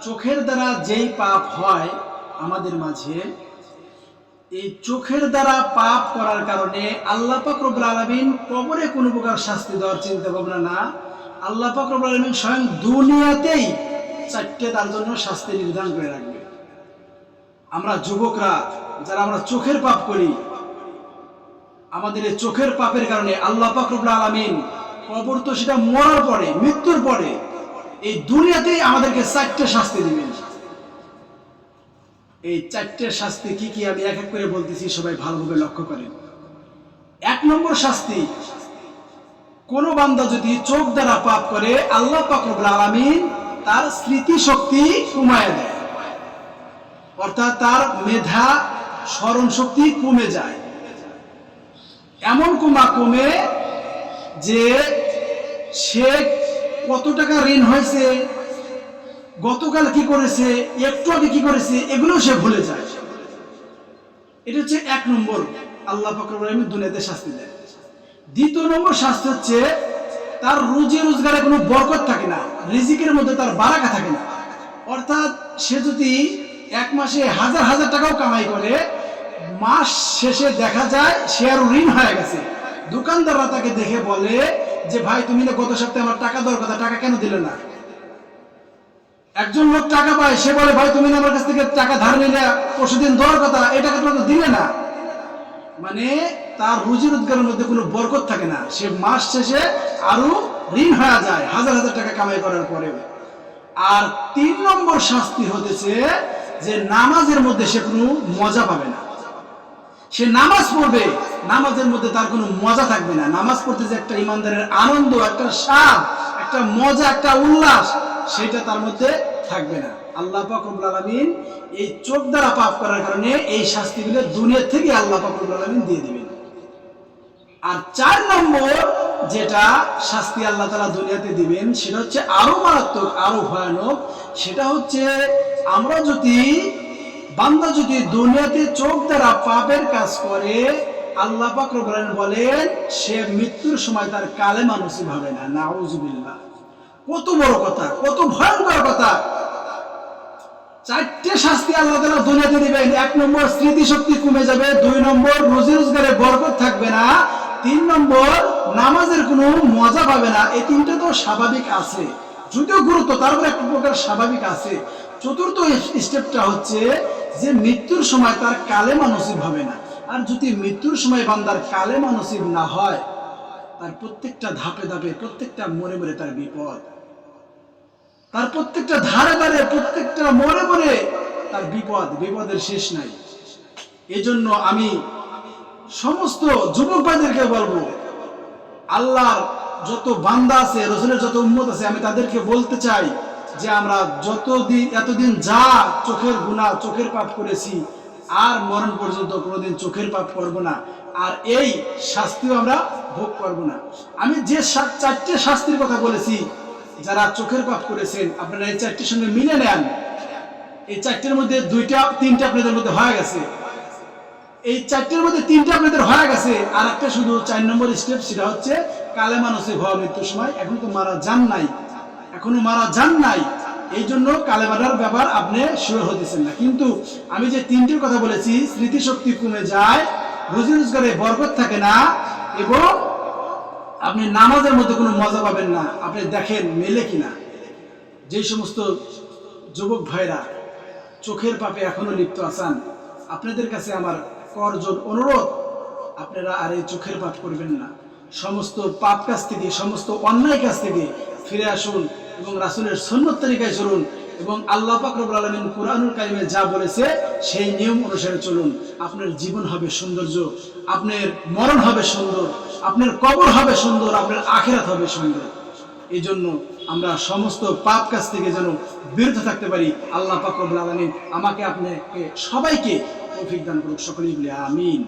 চোখের দ্বারা যেই পাপ হয় আমাদের মাঝে, এই চোখের দ্বারা পাপ করার কারণে আল্লাহ পাক রব্বুল আলামিন কবরে কোনো প্রকার শাস্তি দেওয়ার চিন্তা ভাবনা না। আল্লাহ পাক রব্বুল আলামিন স্বয়ং দুনিয়াতেই চারটে তার জন্য শাস্তি নির্ধারণ করে রাখবে। আমরা যুবকরা যারা আমরা চোখের পাপ করি, আমাদের এই চোখের পাপের কারণে আল্লাহ পাক রব্বুল আলামিন কবর তো সেটা মরার পরে, মৃত্যুর পরে, এই দুনিয়াতেই আমাদেরকে চারটে শাস্তি দিবেন। এই চারটে শাস্তি কি কি আমি এক এক করে বলতেছি, সবাই ভালোভাবে লক্ষ্য করেন। 1 নম্বর শাস্তি, কোন বান্দা যদি চোখ দ্বারা পাপ করে আল্লাহ পাক রব্বুল আলামিন তার স্মৃতি শক্তি কমায় দেয়, অর্থাৎ তার মেধা স্মরণ শক্তি কমে যায়। এমন কমে যে সে কত টাকা ঋণ হয়েছে, গতকাল কি করেছে, একটু আগে কি করেছে, এগুলো সে ভুলে যায়। এটা হচ্ছে 1 নম্বর আল্লাহ পাক রব্বুল আলামিন দুনিয়াতে শাস্তি দেয়। 2 নম্বর শাস্তি হচ্ছে তার রুজি রোজগারে কোনো বরকত থাকে না, রিজিকের মধ্যে তার বারাকা থাকে না। অর্থাৎ সে যদি 1 মাসে হাজার হাজার টাকাও কামাই করে, মাস শেষে দেখা যায় সে আর ঋণ হয়ে গেছে। দোকানদাররা তাকে দেখে বলে যে ভাই তুমি না গত সপ্তাহে আমার টাকা দেওয়ার কথা, টাকা কেন দিলে না? একজন লোক টাকা পায়, সে বলে ভাই তুমি না আমার কাছ থেকে টাকা ধার নিলে পরশুদিন দেওয়ার কথা, এই টাকা তোমাকে দিলে না। মানে তার রুজি রোজগারের মধ্যে কোনো বরকত থাকে না, সে মাস শেষে আরো ঋণ হয়ে যায় হাজার হাজার টাকা কামাই করার পরেও। আর 3 নম্বর শাস্তি হতেছে যে নামাজের মধ্যে সে কোনো মজা পাবে না। সে নামাজ পড়বে, নামাজের মধ্যে তার কোনো মজা থাকবে না। নামাজ পড়তে যে একটা ইমানদারের আনন্দ, একটা স্বাদ, একটা মজা, একটা উল্লাস, সেটা তার মধ্যে থাকবে না। আল্লাহ পাক রব্বুল আলামিন এই চোখ দ্বারা পাপ করার কারণে এই শাস্তিগুলো দুনিয়া থেকে আল্লাহ পাক রব্বুল আলামিন দিয়ে দিবেন। আর 4 নম্বর যেটা শাস্তি আল্লাহ তাআলা দুনিয়াতে দিবেন, সেটা হচ্ছে আরো মারাত্মক, আরো ভয়ানক। সেটা হচ্ছে আমরা যদি, বান্দা যদি দুনিয়াতে চোখ দ্বারা পাপের কাজ করে, আল্লাহ পাক রব্বুল আলামিন বলেন সে মৃত্যুর সময় তার কালেমা নসিব হবে না। নাউযুবিল্লাহ। কত বড় কথা, কত ভয়ঙ্কর কথা। 4টে শাস্তি আল্লাহ তাআলা দুনিয়াতে দিবেন। 1 নম্বর স্মৃতি শক্তি কমে যাবে, 2 নম্বর রুজি রোজগারে বরকত থাকবে না, 3 নম্বর নামাজের কোনো মজা পাবে না। এই 3টা তো স্বাভাবিক আছে, যদিও গুরুত্ব, তারপর একটা প্রকার স্বাভাবিক আছে। 4র্থ স্টেপটা হচ্ছে যে মৃত্যুর সময় তার কালেমা নসিব হবে না। আর যদি মৃত্যুর সময় বান্দার কালেমা নসিব না হয়, তার প্রত্যেকটা ধাপে ধাপে, প্রত্যেকটা মোড়ে মোড়ে তার বিপদ, তার প্রত্যেকটা ধারে ধারে, প্রত্যেকটা মোড়ে মোড়ে তার বিপদ, বিপদের শেষ নাই। এজন্য আমি সমস্ত যুবক ভাইদেরকে বলবো, আল্লাহর যত বান্দা আছে, রাসূলের যত উম্মত আছে, আমি তাদেরকে বলতে চাই যে আমরা এতদিন যা চোখের গুনাহ, চোখের পাপ করেছি, আর মরণ পর্যন্ত কোনোদিন চোখের পাপ করব না, আর এই শাস্তিও আমরা ভোগ করব না। আমি যে 4টে শাস্তির কথা বলেছি, যারা চোখের পাপ করেছেন, আপনারা এই 4টির সঙ্গে মিলে নেন। এই 4টির মধ্যে 3টা আপনাদের মধ্যে হয়ে গেছে। এই 4টির মধ্যে 3টা আপনাদের হয়ে গেছে, আর একটা শুধু 4 নম্বর স্টেপ, সেটা হচ্ছে কালেমা নসিব হওয়া মৃত্যুর সময়। এখন তো মারা যান নাই, এখনো মারা যান নাই, এই জন্য কালেমাটার ব্যাপার আপনি শিওর হতেছেন না। কিন্তু আমি যে 3টির কথা বলেছি, স্মৃতিশক্তি কমে যায়, রুজি রোজগারে বরকত থাকে না, এবং আপনি নামাজের মধ্যে কোনো মজা পাবেন না। আপনি দেখেন মেলে কিনা। যে সমস্ত যুবক ভাইরা চোখের পাপে এখনো লিপ্ত আছেন, আপনাদের কাছে আমার করজোড় অনুরোধ, আপনারা আর এই চোখের পাপ করবেন না। সমস্ত পাপ কাজ থেকে, সমস্ত অন্যায় কাজ থেকে ফিরে আসুন এবং রাসূলের সুন্নাত তরিকায় চলুন, এবং আল্লাহ পাক রব্বুল আলামিন কুরআনুল কারীমে যা বলেছে সেই নিয়ম অনুসারে চলুন। আপনার জীবন হবে সৌন্দর্য, আপনার মরণ হবে সুন্দর, আপনার কবর হবে সুন্দর, আপনার আখিরাত হবে সুন্দর। এই জন্য আমরা সমস্ত পাপ কাজ থেকে যেন বিরত থাকতে পারি। আল্লাহ পাক রব্বুল আলামিন আমাকে, আপনাকে, সবাইকে তৌফিক দান করুক। সকলেই বলি আমিন।